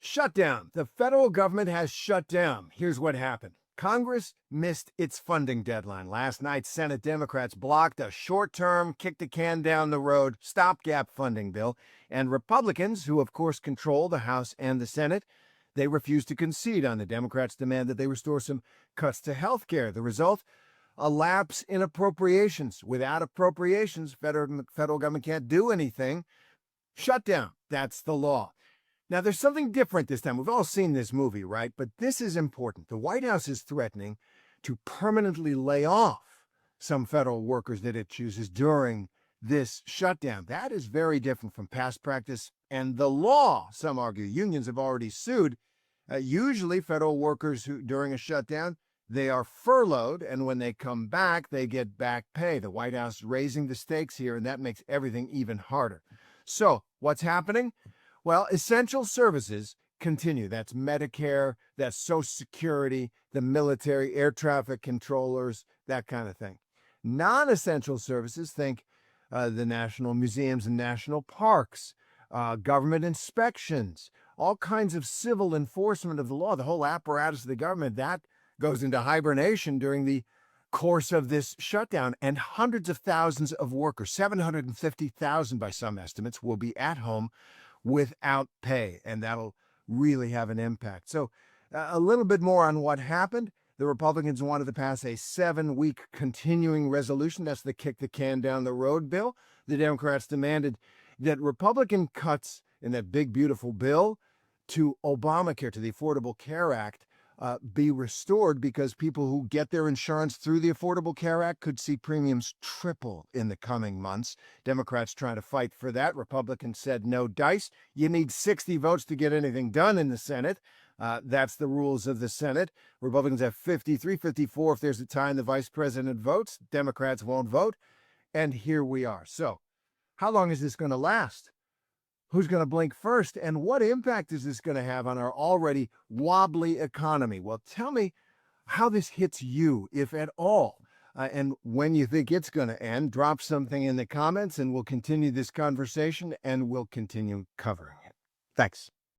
Shutdown. The federal government has shut down. Here's what happened. Congress missed its funding deadline. Last night, Senate Democrats blocked a short-term, kick-the-can-down-the-road stopgap funding bill, and Republicans, who of course control the House and the Senate, they refused to concede on the Democrats' demand that they restore some cuts to health care. The result? A lapse in appropriations. Without appropriations, federal government can't do anything. Shutdown. That's the law. Now, there's something different this time. We've all seen this movie, right? But this is important. The White House is threatening to permanently lay off some federal workers that it chooses during this shutdown. That is very different from past practice and the law. Some argue unions have already sued. Usually, federal workers who during a shutdown, they are furloughed, and when they come back, they get back pay. The White House raising the stakes here, and that makes everything even harder. So, what's happening? Well, essential services continue. That's Medicare, that's Social Security, the military, air traffic controllers, that kind of thing. Non-essential services, think the national museums and national parks, government inspections, all kinds of civil enforcement of the law, the whole apparatus of the government, that goes into hibernation during the course of this shutdown. And hundreds of thousands of workers, 750,000 by some estimates, will be at home without pay, and that'll really have an impact. So a little bit more on what happened. The Republicans wanted to pass a 7-week continuing resolution. That's the kick the can down the road bill. The Democrats demanded that Republican cuts in that big, beautiful bill to Obamacare, to the Affordable Care Act, be restored because people who get their insurance through the Affordable Care Act could see premiums triple in the coming months. Democrats trying to fight for that. Republicans said no dice. You need 60 votes to get anything done in the Senate. That's the rules of the Senate. Republicans have 53, 54 if there's a tie and the vice president votes. Democrats won't vote. And here we are. So how long is this going to last? Who's going to blink first? And what impact is this going to have on our already wobbly economy? Well, tell me how this hits you, if at all, and when you think it's going to end. Drop something in the comments, and we'll continue this conversation, and we'll continue covering it. Thanks.